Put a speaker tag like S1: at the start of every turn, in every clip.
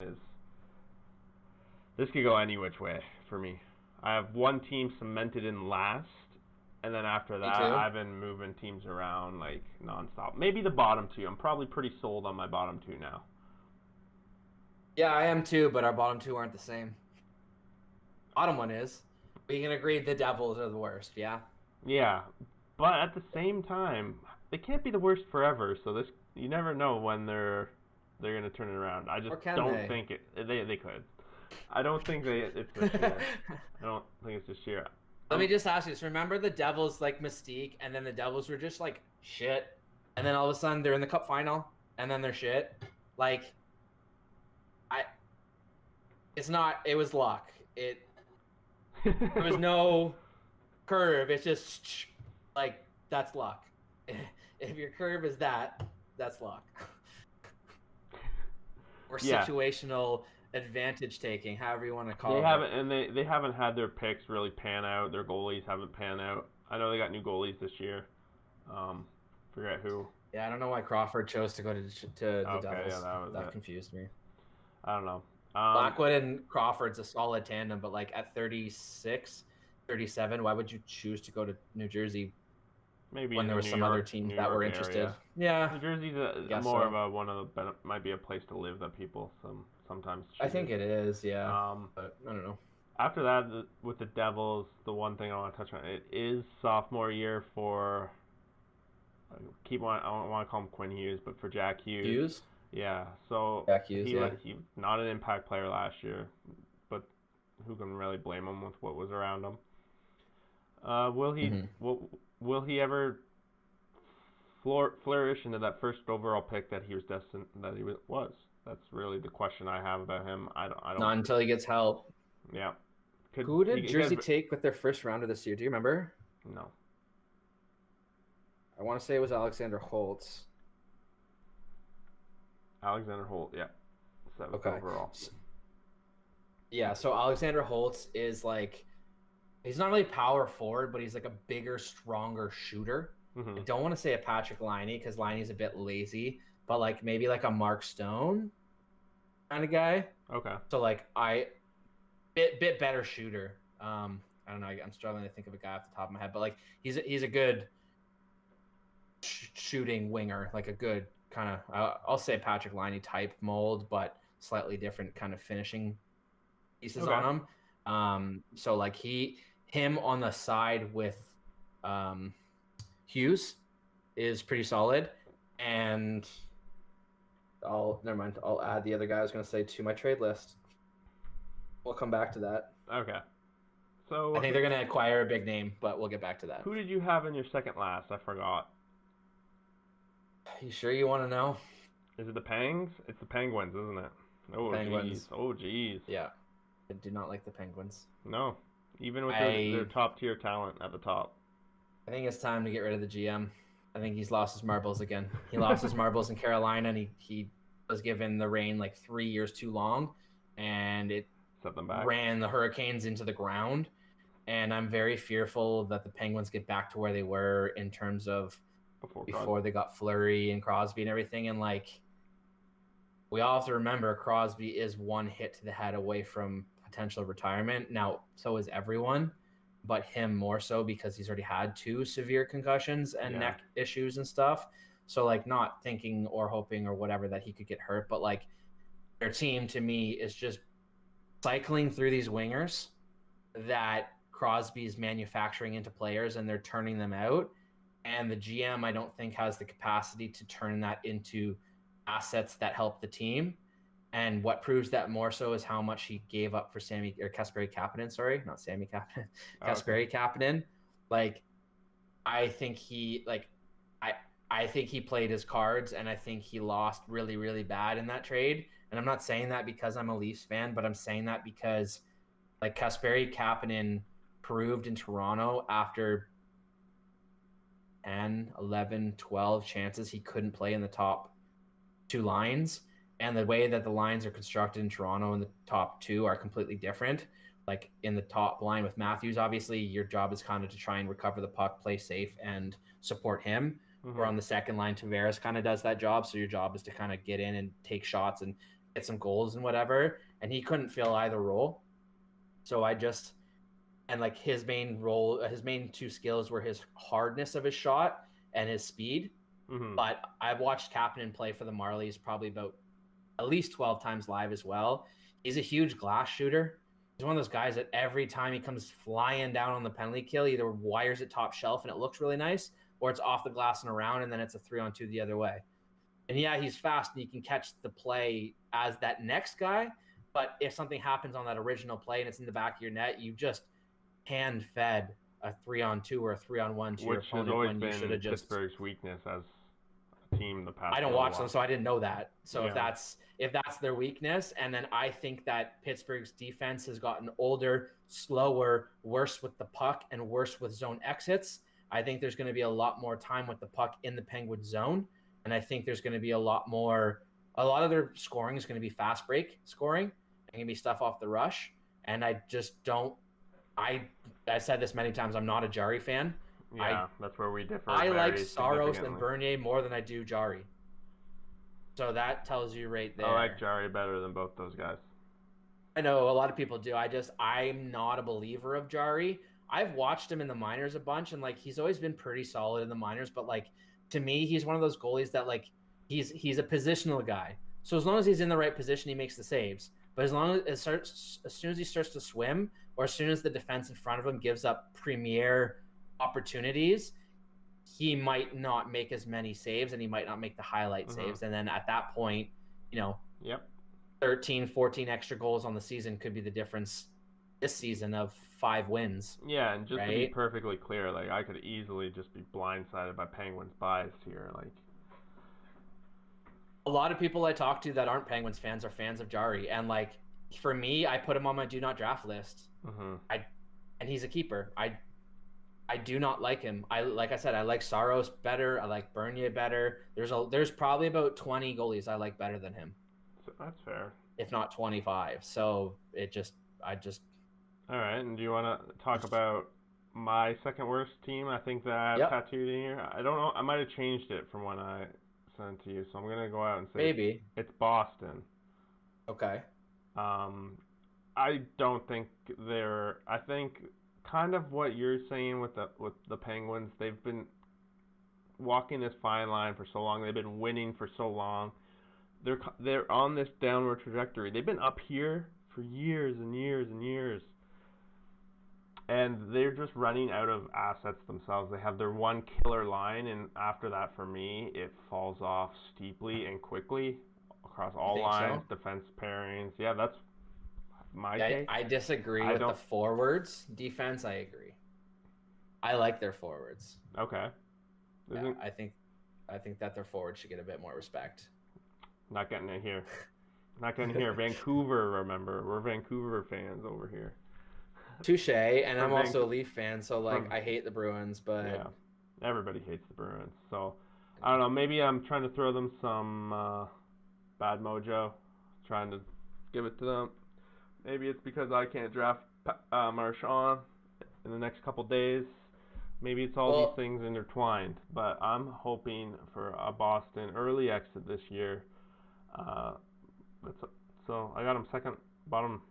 S1: is this could go any which way for me. I have one team cemented in last, and then after that,
S2: Me too.
S1: I've been moving teams around like nonstop. Maybe the bottom two. I'm probably pretty sold on my bottom two now.
S2: Yeah, I am too, but our bottom two aren't the same. Bottom one is. We can agree the Devils are the worst, yeah?
S1: Yeah, but at the same time, they can't be the worst forever. So this, you never know when they're gonna turn it around. I just
S2: Or can
S1: don't
S2: they?
S1: think it. They could. I don't think it's this year. I don't think it's this year.
S2: Let me just ask you this. Remember the Devils like mystique, and then the Devils were just like shit. And then all of a sudden they're in the cup final, and then they're shit. Like I it's not it was luck. There was no curve. It's just like that's luck. If your curve is that's luck. Or
S1: Yeah.
S2: situational advantage taking, however you want to call
S1: They
S2: it.
S1: haven't, and they haven't had their picks really pan out. Their goalies haven't panned out. I know they got new goalies this year. Forget who.
S2: Yeah, I don't know why Crawford chose to go to the
S1: Okay,
S2: Devils.
S1: yeah, that was it.
S2: Confused me.
S1: I don't know.
S2: Blackwood and Crawford's a solid tandem, but like at 36, 37, why would you choose to go to New Jersey
S1: maybe
S2: when there were some other teams that were interested? Yeah,
S1: New Jersey's more of a one of the might be a place to live that people sometimes choose.
S2: I think it is. Yeah, but I don't know.
S1: After that, with the Devils, the one thing I want to touch on, it is sophomore year for. I don't want to call him Quinn Hughes, but for Jack Hughes.
S2: Hughes?
S1: Yeah, so
S2: Jack Hughes,
S1: he
S2: yeah.
S1: he not an impact player last year, but who can really blame him with what was around him? Will he will he ever flourish into that first overall pick that he was destined that he was? That's really the question I have about him. I don't.
S2: Not until he gets help.
S1: Yeah.
S2: Who did Jersey take with their first rounder this year? Do you remember?
S1: No.
S2: I want to say it was Alexander Holtz.
S1: Alexander Holt, yeah. 7th overall.
S2: Yeah, so Alexander Holtz is like, he's not really power forward, but he's like a bigger, stronger shooter. I don't want to say a Patrick Laine because Laine's a bit lazy, but like maybe like a Mark Stone kind of guy.
S1: Okay.
S2: So like bit better shooter. I don't know. I'm struggling to think of a guy off the top of my head, but like he's a good shooting winger, like a good kind of I'll say Patrick Laine type mold, but slightly different kind of finishing pieces on him. So like him on the side with Hughes is pretty solid, and never mind. I'll add the other guy I was going to say to my trade list. We'll come back to that.
S1: Okay. So
S2: I think they're going to acquire a big name, but we'll get back to that.
S1: Who did you have in your second last? I forgot.
S2: You sure you want to know?
S1: Is it the Pangs? It's the Penguins, isn't it? Oh, Penguins. Oh, geez.
S2: Yeah. I do not like the Penguins.
S1: No. Even with their top-tier talent at the top.
S2: I think it's time to get rid of the GM. I think he's lost his marbles again. He lost his marbles in Carolina, and he was given the reign like 3 years too long, and it
S1: set them back.
S2: Ran the Hurricanes into the ground. And I'm very fearful that the Penguins get back to where they were in terms of before they got Fleury and Crosby and everything. And like, we all have to remember Crosby is one hit to the head away from potential retirement. Now, so is everyone, but him more so because he's already had 2 severe concussions and neck issues and stuff. So like, not thinking or hoping or whatever that he could get hurt, but like their team to me is just cycling through these wingers that Crosby's manufacturing into players, and they're turning them out. And the GM, I don't think, has the capacity to turn that into assets that help the team. And what proves that more so is how much he gave up for Kasperi Kapanen. Sorry, not Sammy Kapanen. Kasperi Kapanen. Like, I think he played his cards, and I think he lost really, really bad in that trade. And I'm not saying that because I'm a Leafs fan, but I'm saying that because like Kasperi Kapanen proved in Toronto after 10, 11, 12 chances he couldn't play in the top 2 lines. And the way that the lines are constructed in Toronto in the top 2 are completely different. Like in the top line with Matthews, obviously your job is kind of to try and recover the puck, play safe, and support him. Or on the second line, Tavares kind of does that job. So your job is to kind of get in and take shots and get some goals and whatever, and he couldn't fill either role. So and like his main role, his main two skills were his hardness of his shot and his speed.
S1: Mm-hmm.
S2: But I've watched Kapanen play for the Marlies probably about at least 12 times live as well. He's a huge glass shooter. He's one of those guys that every time he comes flying down on the penalty kill, either wires it top shelf and it looks really nice, or it's off the glass and around, and then it's a 3-on-2 the other way. And yeah, he's fast and he can catch the play as that next guy. But if something happens on that original play and it's in the back of your net, you just hand-fed a 3-on-2 or a 3-on-1 to your opponent.
S1: Which has always been Pittsburgh's weakness as a team the past.
S2: I don't watch them, so I didn't know that. So yeah. if that's their weakness, and then I think that Pittsburgh's defense has gotten older, slower, worse with the puck, and worse with zone exits. I think there's going to be a lot more time with the puck in the Penguin zone, and I think there's going to be a lot of their scoring is going to be fast break scoring, and going to be stuff off the rush, and I just don't. I said this many times. I'm not a Jarry fan.
S1: Yeah, that's where we differ.
S2: I like Saros and Bernier more than I do Jarry. So that tells you right there.
S1: I like Jarry better than both those guys.
S2: I know a lot of people do. I'm not a believer of Jarry. I've watched him in the minors a bunch, and like he's always been pretty solid in the minors. But like to me, he's one of those goalies that like he's a positional guy. So as long as he's in the right position, he makes the saves. But as soon as he starts to swim, or as soon as the defense in front of him gives up premier opportunities, he might not make as many saves, and he might not make the highlight saves. And then at that point, 13, 14 extra goals on the season could be the difference this season of 5 wins.
S1: Yeah, and just to be perfectly clear, like I could easily just be blindsided by Penguins bias here. Like
S2: a lot of people I talk to that aren't Penguins fans are fans of Jarry, and like for me, I put him on my do not draft list. And he's a keeper. I do not like him. Like I said, I like Saros better. I like Bernier better. There's probably about 20 goalies I like better than him.
S1: So that's fair.
S2: If not 25. So
S1: All right, and do you want to talk about my second worst team? I think that I have tattooed in here. I don't know. I might have changed it from when I sent it to you, so I'm going to go out and say
S2: maybe
S1: it's Boston.
S2: Okay.
S1: I don't think I think kind of what you're saying with the Penguins, they've been walking this fine line for so long. They've been winning for so long. They're on this downward trajectory. They've been up here for years and years and years. And they're just running out of assets themselves. They have their one killer line, and after that, for me, it falls off steeply and quickly across all lines, defense pairings. Yeah, that's my take.
S2: I disagree with the forwards. Defense, I agree. I like their forwards.
S1: Okay.
S2: Yeah, I think that their forwards should get a bit more respect.
S1: Not getting it here. Not getting it here. Vancouver, remember. We're Vancouver fans over here.
S2: Touche, and I'm also a Leaf fan, so like I hate the Bruins, but
S1: yeah, everybody hates the Bruins. So I don't know. Maybe I'm trying to throw them some bad mojo, trying to give it to them. Maybe it's because I can't draft Marchand in the next couple days. Maybe it's all these things intertwined. But I'm hoping for a Boston early exit this year. So I got them second bottom.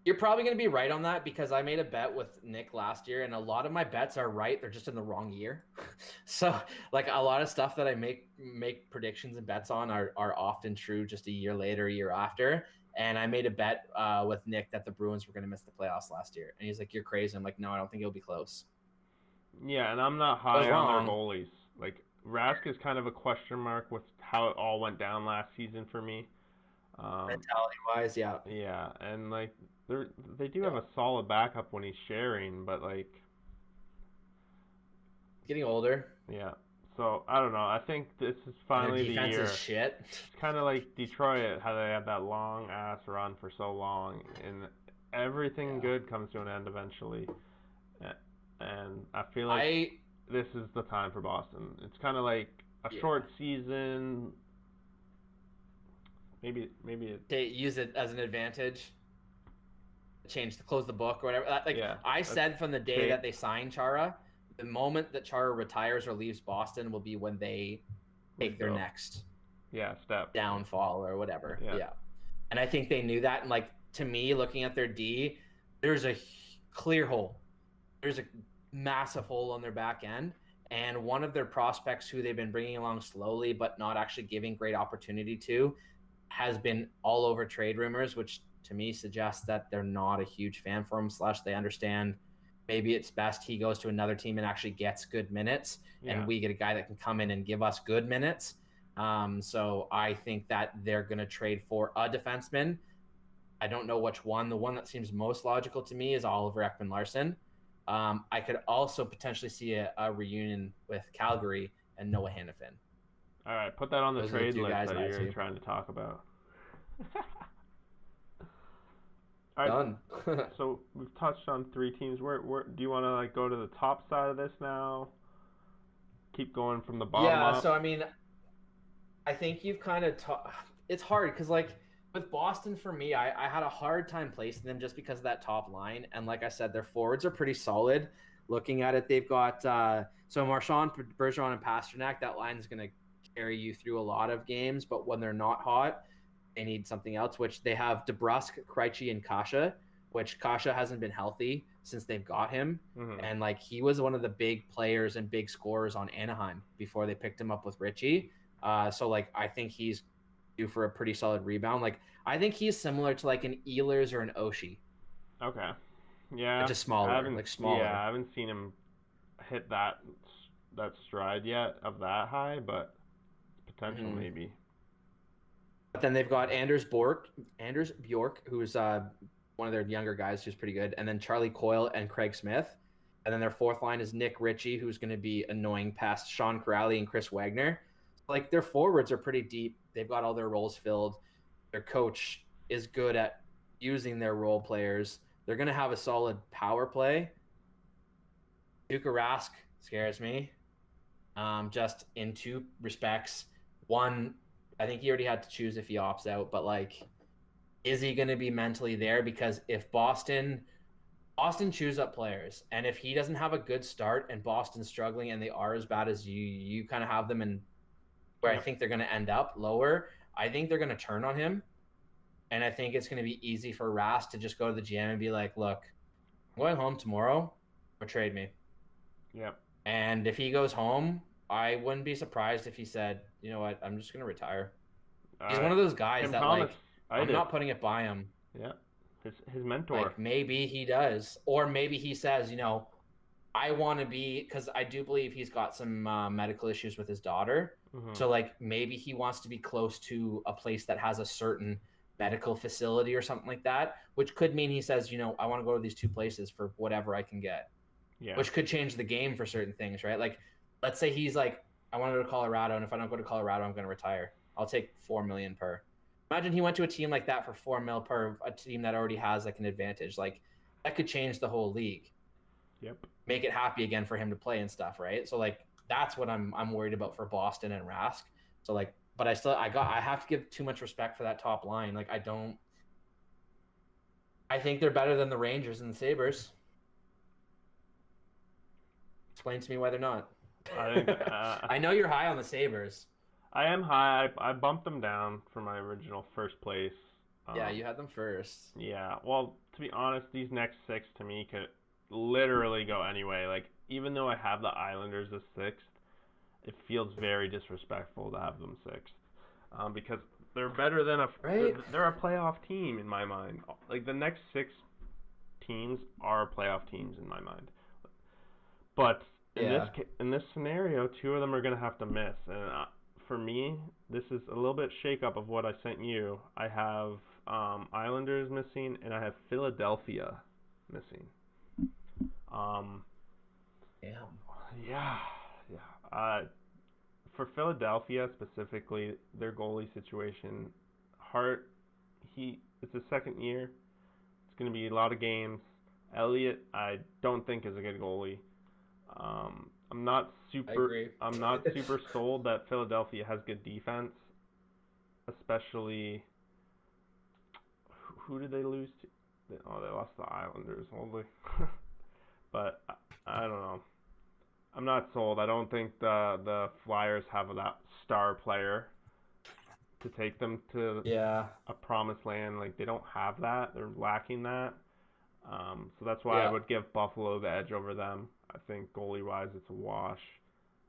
S2: You're probably going to be right on that because I made a bet with Nick last year, and a lot of my bets are right. They're just in the wrong year. So like a lot of stuff that I make predictions and bets on are often true just a year later, a year after. And I made a bet with Nick that the Bruins were going to miss the playoffs last year. And he's like, you're crazy. I'm like, no, I don't think it'll be close.
S1: Yeah, and I'm not high on their goalies. Like Rask is kind of a question mark with how it all went down last season for me.
S2: Mentality-wise, yeah.
S1: Yeah, and like they do have a solid backup when he's sharing, but like
S2: getting older.
S1: Yeah. So I don't know. I think this is finally the year.
S2: Defense is shit.
S1: It's kind of like Detroit, how they had that long ass run for so long, and everything good comes to an end eventually. And I feel like this is the time for Boston. It's kind of like a short season. Maybe
S2: use it as an advantage. Close the book or whatever. I said from the day that they signed Chara, the moment that Chara retires or leaves Boston will be when they take their next.
S1: steps.
S2: downfall or whatever.
S1: Yeah.
S2: Yeah. And I think they knew that. And like, to me, looking at their D, there's a clear hole. There's a massive hole on their back end. And one of their prospects who they've been bringing along slowly, but not actually giving great opportunity to, has been all over trade rumors, which to me suggests that they're not a huge fan for him, / they understand maybe it's best he goes to another team and actually gets good minutes.
S1: Yeah.
S2: And we get a guy that can come in and give us good minutes. So I think that they're going to trade for a defenseman. I don't know which one. The one that seems most logical to me is Oliver Ekman-Larsson. I could also potentially see a reunion with Calgary and Noah Hannafin.
S1: All right, put that on the
S2: Those
S1: trade
S2: the
S1: list that
S2: I
S1: you're
S2: see.
S1: trying to talk about. All right,
S2: Done.
S1: so we've touched on 3 teams. Where do you want to like go to the top side of this now? Keep going from the bottom up.
S2: So I mean, I think you've kind of it's hard because like with Boston for me, I had a hard time placing them just because of that top line. And like I said, their forwards are pretty solid. Looking at it, they've got so Marchand, Bergeron, and Pasternak. That line is going to carry you through a lot of games, but when they're not hot, they need something else, which they have DeBrusk, Krejci, and Kasha, which Kasha hasn't been healthy since they've got him.
S1: Mm-hmm.
S2: And like he was one of the big players and big scorers on Anaheim before they picked him up with Richie. So like I think he's due for a pretty solid rebound. Like I think he's similar to like an Ehlers or an Oshie.
S1: Okay. Yeah.
S2: Just smaller, like smaller.
S1: Yeah, I haven't seen him hit that stride yet of that high, but potential maybe.
S2: But then they've got Anders Bjork, who's one of their younger guys who's pretty good, and then Charlie Coyle and Craig Smith. And then their fourth line is Nick Ritchie, who's going to be annoying past Sean Corrali and Chris Wagner. Like their forwards are pretty deep. They've got all their roles filled. Their coach is good at using their role players. They're going to have a solid power play. Tuukka Rask scares me. Just in 2 respects. One, I think he already had to choose if he opts out, but like, is he going to be mentally there? Because if Boston chews up players, and if he doesn't have a good start and Boston's struggling and they are as bad as you kind of have them, and where I think they're going to end up lower, I think they're going to turn on him. And I think it's going to be easy for Rask to just go to the GM and be like, look, I'm going home tomorrow, or trade me.
S1: Yep.
S2: And if he goes home, I wouldn't be surprised if he said, you know what, I'm just going to retire. He's one of those guys
S1: Tim
S2: that
S1: Thomas,
S2: like, I'm not putting it by him.
S1: Yeah. His mentor.
S2: Like maybe he does. Or maybe he says, you know, I want to be, because I do believe he's got some medical issues with his daughter.
S1: Mm-hmm.
S2: So like maybe he wants to be close to a place that has a certain medical facility or something like that, which could mean he says, you know, I want to go to these 2 places for whatever I can get.
S1: Yeah.
S2: Which could change the game for certain things, right? Like, let's say he's like, I want to go to Colorado, and if I don't go to Colorado, I'm going to retire. I'll take $4 million per. Imagine he went to a team like that for $4 million per, a team that already has like an advantage. Like that could change the whole league.
S1: Yep.
S2: Make it happy again for him to play and stuff, right? So like that's what I'm worried about for Boston and Rask. So like, but I have to give too much respect for that top line. Like I think they're better than the Rangers and the Sabres. Explain to me why they're not.
S1: I think
S2: I know you're high on the Sabres.
S1: I am high. I bumped them down from my original first place.
S2: Yeah, you had them first.
S1: Yeah. Well, to be honest, these next 6 to me could literally go anyway. Like, even though I have the Islanders as 6th, it feels very disrespectful to have them 6th. Because they're better than they're a playoff team in my mind. Like, the next 6 teams are playoff teams in my mind. But in this scenario, 2 of them are going to have to miss. And for me, this is a little bit shake-up of what I sent you. I have Islanders missing, and I have Philadelphia missing. Yeah. For Philadelphia specifically, their goalie situation, Hart, it's his second year. It's going to be a lot of games. Elliott, I don't think is a good goalie. I'm not super sold that Philadelphia has good defense, especially. Who did they lose to? Oh, they lost to the Islanders only. But I don't know. I'm not sold. I don't think the Flyers have that star player. to take them to
S2: Yeah.
S1: a promised land. Like, they don't have that. They're lacking that. So that's why I
S2: Yeah.
S1: would give Buffalo the edge over them. I think goalie wise, it's a wash.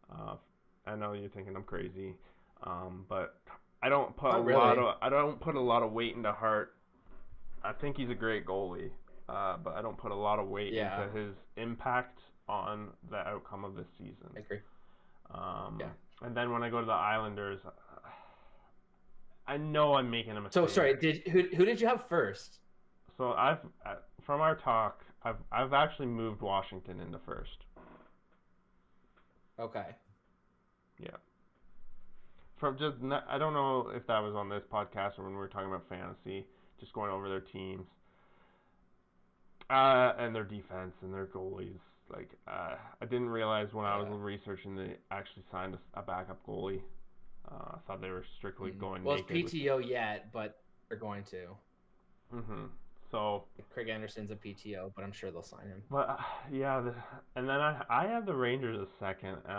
S1: Uh, I know you're thinking I'm crazy, but
S2: Not really.
S1: I don't put a lot of weight into Hart. I think he's a great goalie, but I don't put a lot of weight
S2: Yeah.
S1: into his impact on the outcome of this season.
S2: I agree. Yeah.
S1: And then when I go to the Islanders, I know I'm making a mistake.
S2: So sorry, who did you have first?
S1: So from our talk, I've actually moved Washington into first.
S2: Okay.
S1: Yeah. I don't know if that was on this podcast or when we were talking about fantasy, just going over their teams, and their defense and their goalies. Like, I didn't realize when I was researching they actually signed a backup goalie. I thought they were strictly going naked.
S2: Well, it's PTO yet, but they're going to.
S1: So
S2: Craig Anderson's a PTO, but I'm sure they'll sign him.
S1: But and then I have the Rangers a second, and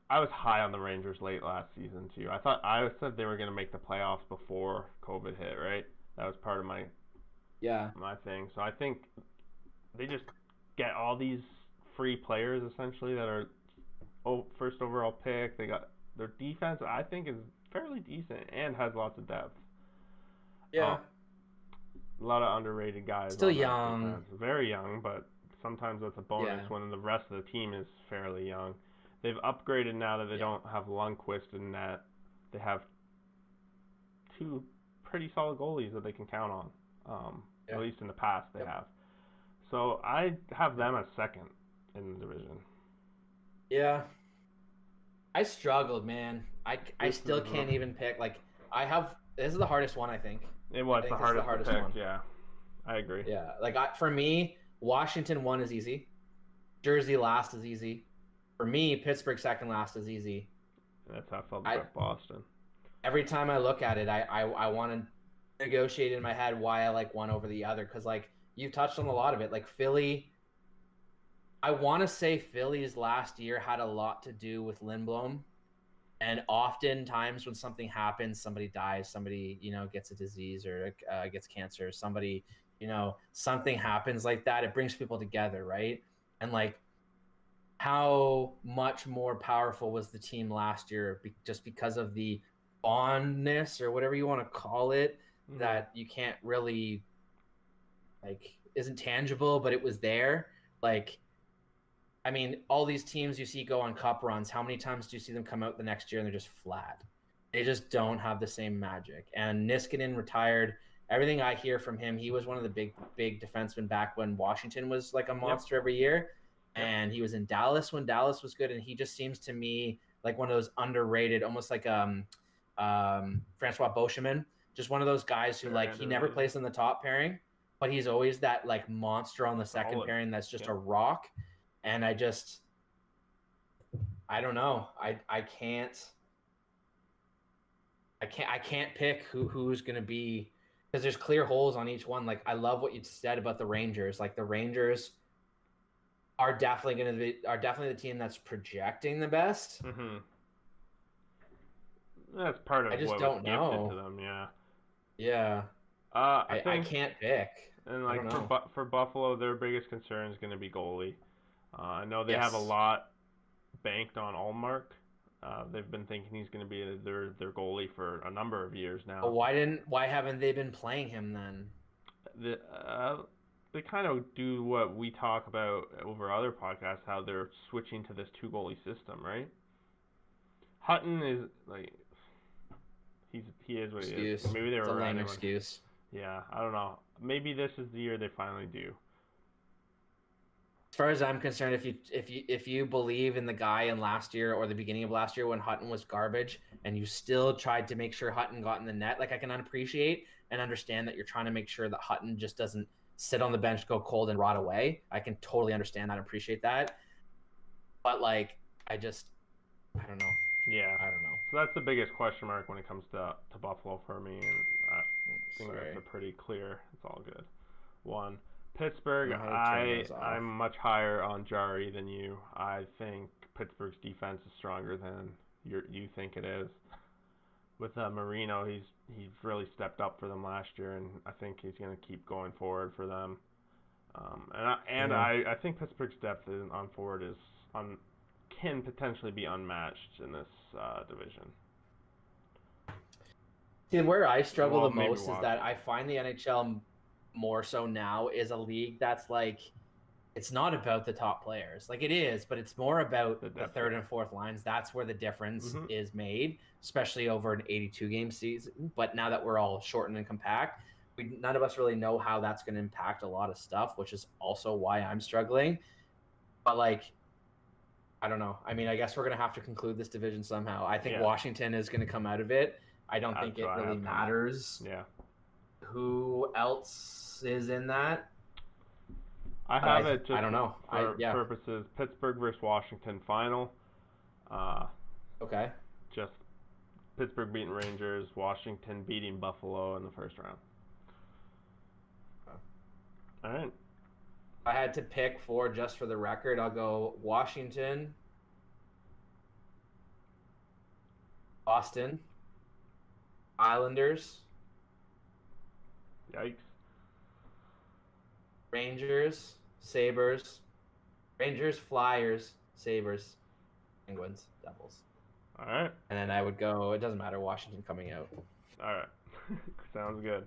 S1: I was high on the Rangers late last season too. I said they were going to make the playoffs before COVID hit, right? That was part of my thing. So I think they just get all these free players essentially that are first overall pick. They got their defense. I think is fairly decent and has lots of depth.
S2: Yeah.
S1: A lot of underrated guys.
S2: Still young.
S1: Very young, but sometimes that's a bonus when the rest of the team is fairly young. They've upgraded now that they don't have Lundqvist in net. They have two pretty solid goalies that they can count on. At least in the past they have. So I have them as second in the division.
S2: Yeah. I struggled, man. I still can't even pick. Like, this is the hardest one, I think.
S1: It was the hardest one. Yeah, I agree.
S2: Yeah, like for me, Washington 1 is easy. Jersey last is easy. For me, Pittsburgh second last is easy.
S1: That's how I felt about Boston.
S2: Every time I look at it, I want to negotiate in my head why I like one over the other, because like you've touched on a lot of it. Like Philly, I want to say Philly's last year had a lot to do with Lindblom. And oftentimes when something happens, somebody dies, somebody, gets a disease or gets cancer, somebody, something happens like that. It brings people together, right? And like, how much more powerful was the team last year just because of the bondness or whatever you want to call it, that you can't really, like, isn't tangible, but it was there. Like, I mean, all these teams you see go on cup runs, how many times do you see them come out the next year and they're just flat? They just don't have the same magic. And Niskanen retired. Everything I hear from him, he was one of the big defensemen back when Washington was like a monster every year. And he was in Dallas when Dallas was good. And he just seems to me like one of those underrated, almost like Francois Beauchemin, just one of those guys who he never plays in the top pairing, but he's always that like monster on the second pairing that's just a rock. And I don't know. I can't pick who's going to be, because there's clear holes on each one. Like, I love what you said about the Rangers. Like, the Rangers are definitely the team that's projecting the best.
S1: That's part of
S2: I just
S1: what
S2: don't
S1: was gifted to them,
S2: Yeah. I can't pick.
S1: And like for Buffalo, their biggest concern is going to be goalie. I know they have a lot banked on Allmark. They've been thinking he's going to be their goalie for a number of years now.
S2: But why haven't they been playing him then?
S1: They kind of do what we talk about over other podcasts, how they're switching to this 2-goalie system, right? Hutton is like he is what he is. Maybe they were
S2: a lame excuse.
S1: Yeah, I don't know. Maybe this is the year they finally do.
S2: As far as I'm concerned, if you believe in the guy in last year or the beginning of last year when Hutton was garbage, and you still tried to make sure Hutton got in the net, like, I can appreciate and understand that you're trying to make sure that Hutton just doesn't sit on the bench, go cold, and rot away. I can totally understand that and appreciate that. But like, I don't know.
S1: Yeah,
S2: I don't know.
S1: So that's the biggest question mark when it comes to Buffalo for me, and I think that's a pretty clear. It's all good. One. Pittsburgh, I'm much higher on Jari than you. I think Pittsburgh's defense is stronger than you think it is. with Marino, he's really stepped up for them last year, and I think he's going to keep going forward for them.
S2: Mhm.
S1: I think Pittsburgh's depth on forward is on can potentially be unmatched in this division.
S2: See, where I struggle
S1: Well,
S2: the
S1: maybe
S2: most is that I
S1: Washington.
S2: find the NHL more so now is a league that's like it's not about the top players. Like it is, but it's more about
S1: The
S2: the
S1: depth,
S2: third
S1: yeah.
S2: and fourth lines. That's where the difference
S1: Mhm.
S2: is made, especially over an 82 game season. But now that we're all shortened and compact, none of us really know how that's going to impact a lot of stuff, which is also why I'm struggling. But like, I don't know. I mean, I guess we're going to have to conclude this division somehow. I think
S1: Yeah,
S2: Washington is going to come out of it. I don't think
S1: that's
S2: it
S1: what I
S2: really
S1: have coming.
S2: matters
S1: Yeah,
S2: who else is in that.
S1: I
S2: But
S1: have it
S2: I
S1: just
S2: don't know.
S1: for purposes Pittsburgh versus Washington final. Uh,
S2: Okay.
S1: just Pittsburgh beating Rangers, Washington beating Buffalo in the first round. All right.
S2: I had to pick four just for the record. I'll go Washington, Boston, Islanders,
S1: Yikes.
S2: Rangers, Sabres, Rangers, Flyers, Sabres, Penguins, Devils.
S1: All right.
S2: And then I would go, it doesn't matter, Washington coming out.
S1: All right. Sounds good.